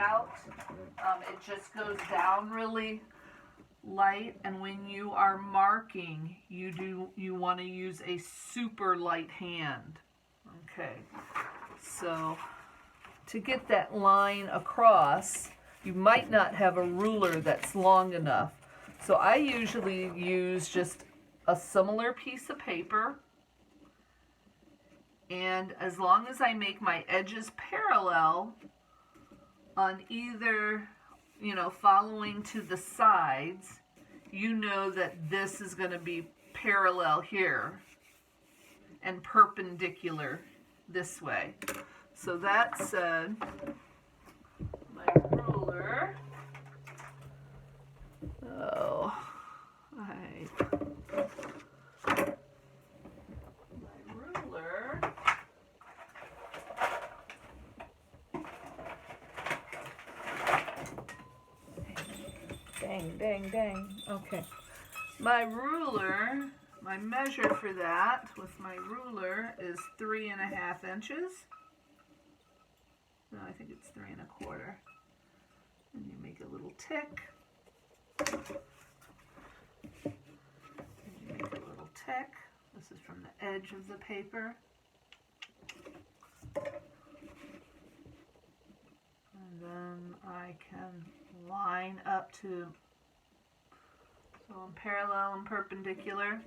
out. It just goes down really light, and when you are marking, you want to use a super light hand. Okay, so to get that line across, you might not have a ruler that's long enough. So I usually use just a similar piece of paper, and as long as I make my edges parallel on either, following to the sides, you know that this is going to be parallel here and perpendicular this way. So that said, my ruler, dang. Okay. My ruler, my measure for that with my ruler is 3.5 inches. No, I think it's 3 1/4. And you make a little tick. This is from the edge of the paper. And then I can line up to, so I'm parallel and perpendicular.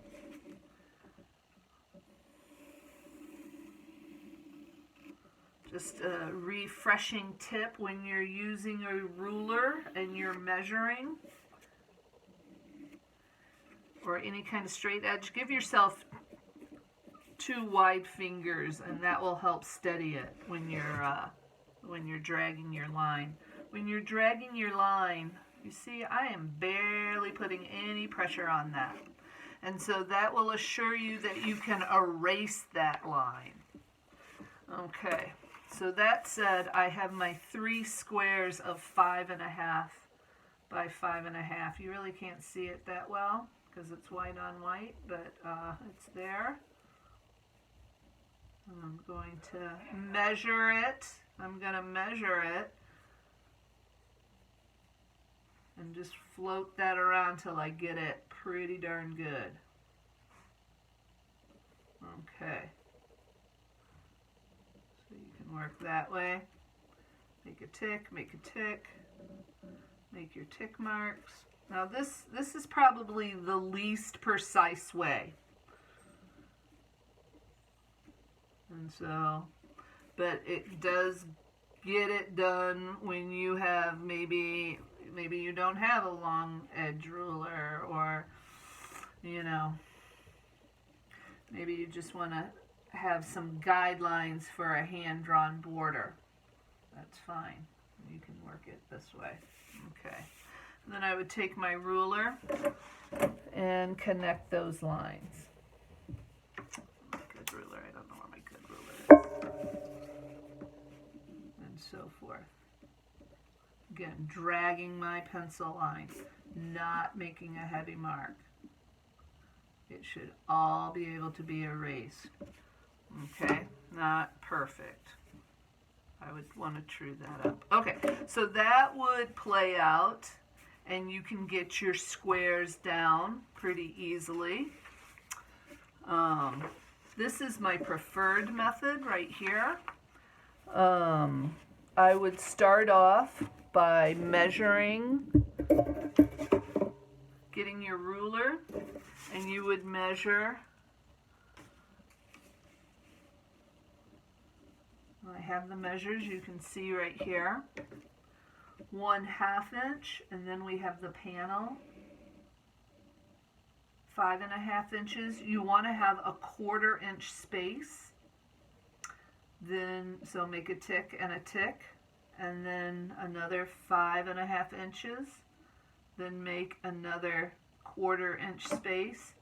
Just a refreshing tip when you're using a ruler and you're measuring, or any kind of straight edge, give yourself 2 wide fingers, and that will help steady it when you're dragging your line. When you're dragging your line, you see I am barely putting any pressure on that. And so that will assure you that you can erase that line. Okay, so that said, I have my 3 squares of 5.5 by 5.5. You really can't see it that well because it's white on white, but it's there. And I'm going to measure it. And just float that around till I get it pretty darn good. Okay. So you can work that way. Make a tick, make your tick marks. Now this is probably the least precise way. And so, but it does get it done when you have maybe you don't have a long edge ruler, or maybe you just want to have some guidelines for a hand-drawn border. That's fine. You can work it this way. Okay. And then I would take my ruler and connect those lines. My good ruler, I don't know where my good ruler is. And so forth. Again, dragging my pencil line, not making a heavy mark. It should all be able to be erased. Okay, not perfect. I would want to true that up. Okay, so that would play out, and you can get your squares down pretty easily. This is my preferred method right here. I would start off by measuring, getting your ruler, and you would measure. I have the measures you can see right here. 1/2 inch, and then we have the panel. 5.5 inches. You want to have a 1/4 inch space. Then, so make a tick and a tick, and then another 5.5 inches. Then make another 1/4 inch space,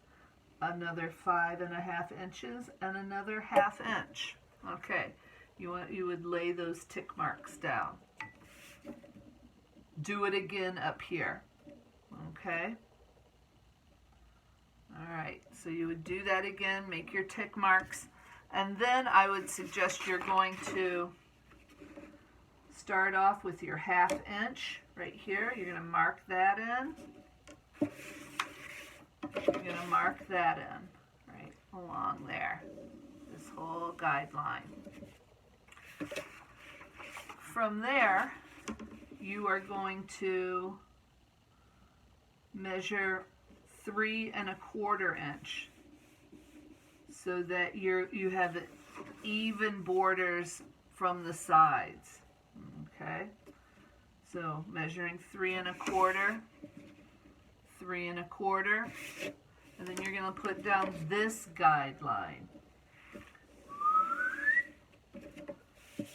another 5.5 inches, and another 1/2 inch. Okay, you would lay those tick marks down. Do it again up here. Okay. All right, so you would do that again, make your tick marks, and then I would suggest you're going to start off with your 1/2 inch right here. You're going to mark that in. You're going to mark that in right along there, this whole guideline. From there, you are going to measure 3 1/4 inch so that you have even borders from the sides. Okay, so measuring 3 1/4, 3 1/4, and then you're going to put down this guideline.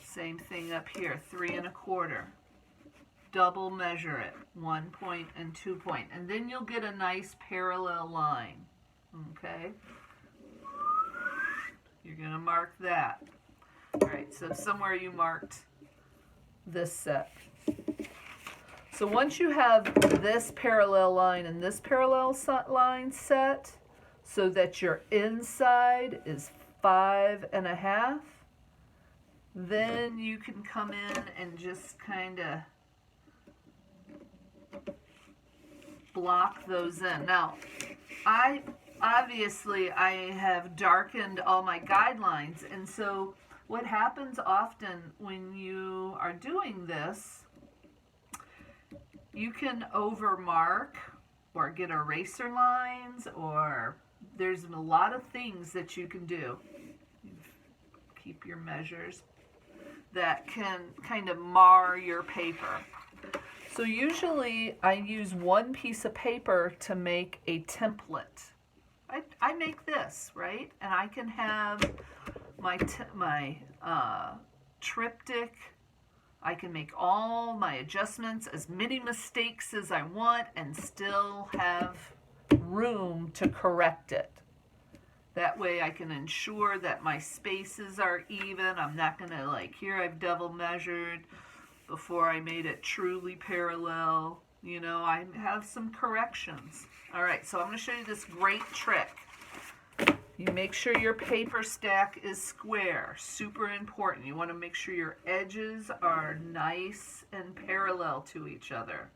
Same thing up here, 3 1/4. Double measure it, 1 point and 2 point, and then you'll get a nice parallel line. Okay, you're going to mark that. All right, so somewhere you marked this set. So once you have this parallel line and this parallel line set so that your inside is 5 1/2, then you can come in and just kind of block those in. Now, I have darkened all my guidelines, and so what happens often when you are doing this, you can overmark or get eraser lines, or there's a lot of things that you can do. Keep your measures that can kind of mar your paper. So usually I use one piece of paper to make a template. I make this, right? And I can have my triptych. I can make all my adjustments, as many mistakes as I want, and still have room to correct it. That way I can ensure that my spaces are even. I'm not going to, like, here I've double measured before I made it truly parallel. You know, I have some corrections. All right, so I'm going to show you this great trick. You make sure your paper stack is square. Super important. You want to make sure your edges are nice and parallel to each other.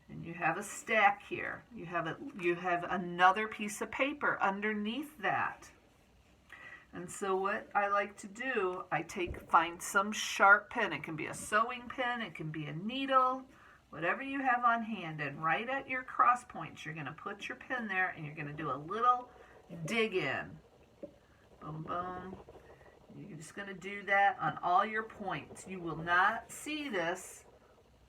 And you have a stack here. You have another piece of paper underneath that. And so what I like to do, find some sharp pen. It can be a sewing pen, it can be a needle, whatever you have on hand. And right at your cross points, you're going to put your pen there, and you're going to do a little dig in. Boom, boom. You're just going to do that on all your points. You will not see this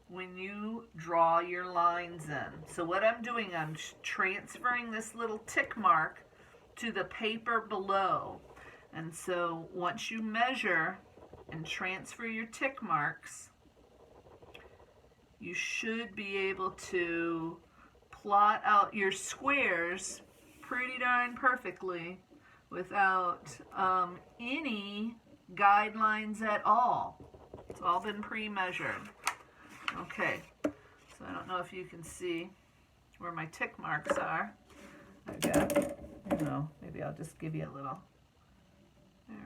when you draw your lines in. So what I'm doing, I'm transferring this little tick mark to the paper below. And so once you measure and transfer your tick marks, you should be able to plot out your squares pretty darn perfectly without any guidelines at all. It's all been pre-measured. Okay, so I don't know if you can see where my tick marks are. I've got, maybe I'll just give you a little.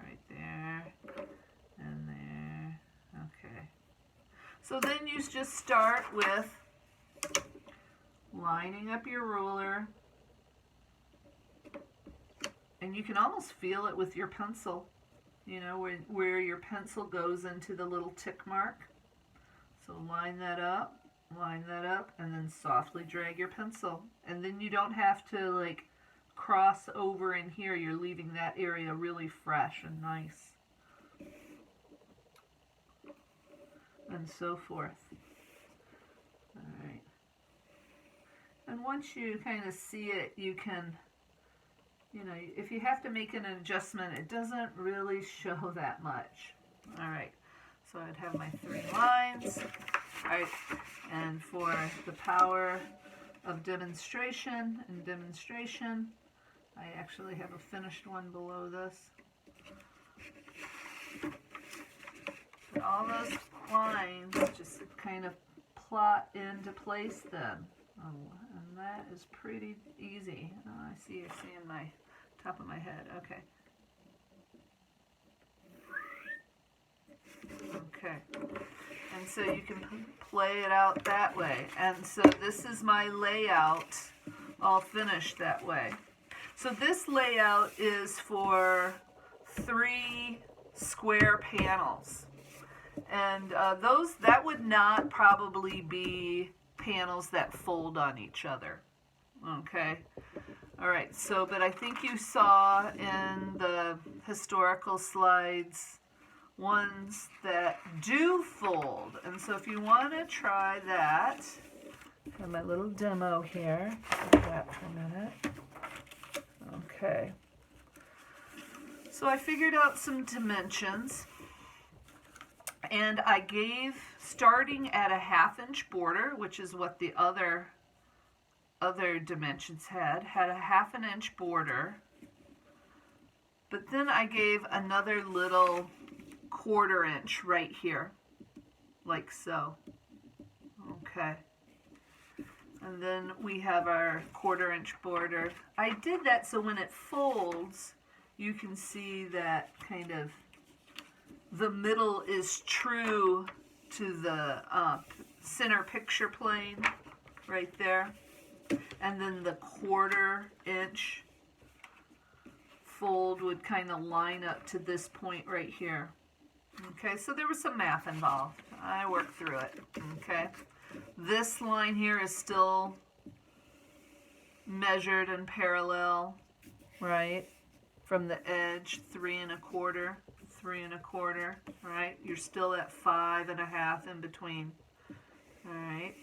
Right there, and there. Okay. So then you just start with lining up your ruler, and you can almost feel it with your pencil, where your pencil goes into the little tick mark. So line that up, and then softly drag your pencil. And then you don't have to cross over in here. You're leaving that area really fresh and nice. And so forth. All right. And once you kind of see it, you can, if you have to make an adjustment, it doesn't really show that much. All right. So I'd have my 3 lines. All right. And for the power of demonstration, I actually have a finished one below this. But all those lines just kind of plot into place then. And that is pretty easy. Oh, I see you're seeing my top of my head. Okay. Okay. And so you can play it out that way. And so this is my layout all finished that way. So this layout is for 3 square panels. And that would not probably be panels that fold on each other. Okay. All right. So, but I think you saw in the historical slides ones that do fold. And so if you want to try that, I have my little demo here. Do that for a minute. Okay. So I figured out some dimensions. And I gave, starting at a 1/2 inch border, which is what the other dimensions had a 1/2 inch border. But then I gave another little 1/4 inch right here, like so. Okay. And then we have our 1/4 inch border. I did that so when it folds, you can see that kind of the middle is true to the center picture plane right there. And then the 1/4 inch fold would kind of line up to this point right here. Okay, so there was some math involved. I worked through it. Okay, this line here is still measured and parallel, right? From the edge, 3 1/4, 3 1/4, right? You're still at 5 1/2 in between. All right,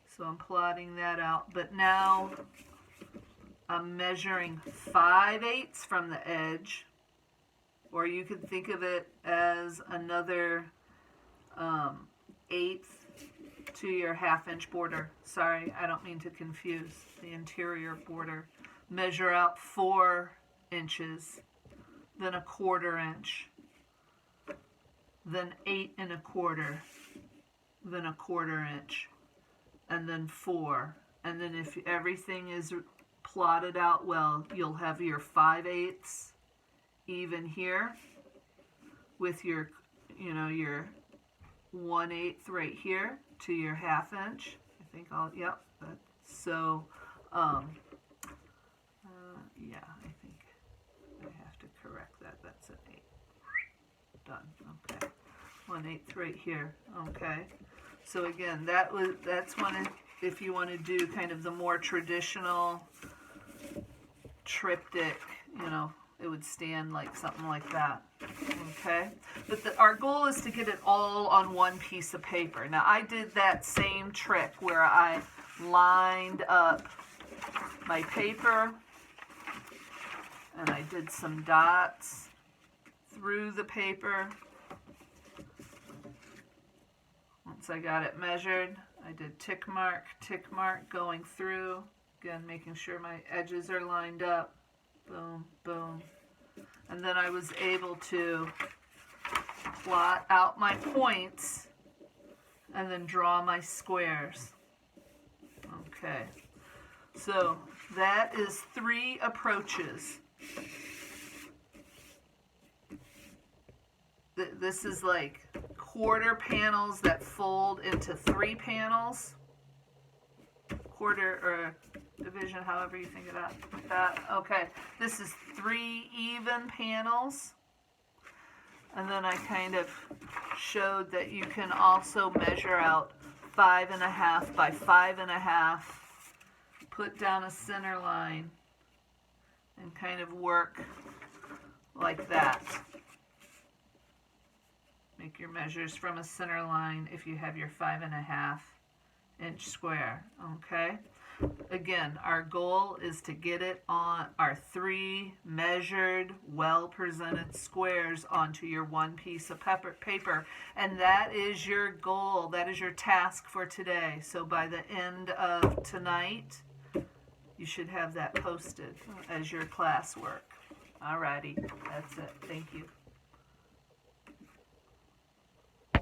so I'm plotting that out. But now I'm measuring 5/8 from the edge, or you could think of it as another 1/8 to your 1/2 inch border. Sorry, I don't mean to confuse the interior border. Measure out 4 inches, then a 1/4 inch, then 8 1/4, then a 1/4 inch, and then 4. And then if everything is plotted out well, you'll have your 5/8 even here with your, your 1/8 right here to your 1/2 inch. I think yep. So, yeah, I think I have to correct that. That's an 8. Done. Okay. 1/8 right here. Okay. So again, that's one if you want to do kind of the more traditional triptych, it would stand like something like that. Okay. But our goal is to get it all on one piece of paper. Now I did that same trick where I lined up my paper and I did some dots through the paper. Once I got it measured, I did tick mark going through. Again, making sure my edges are lined up. Boom, boom. And then I was able to plot out my points and then draw my squares. Okay. So that is 3 approaches. This is like 1/4 panels that fold into 3 panels. 1/4 or division, however you think of that. Okay, this is 3 even panels. And then I kind of showed that you can also measure out 5 1/2 by 5 1/2, put down a center line, and kind of work like that. Make your measures from a center line if you have your 5 1/2 inch square. Okay. Again, our goal is to get it on our 3 measured, well-presented squares onto your one piece of paper. And that is your goal. That is your task for today. So by the end of tonight, you should have that posted as your classwork. Alrighty, that's it. Thank you.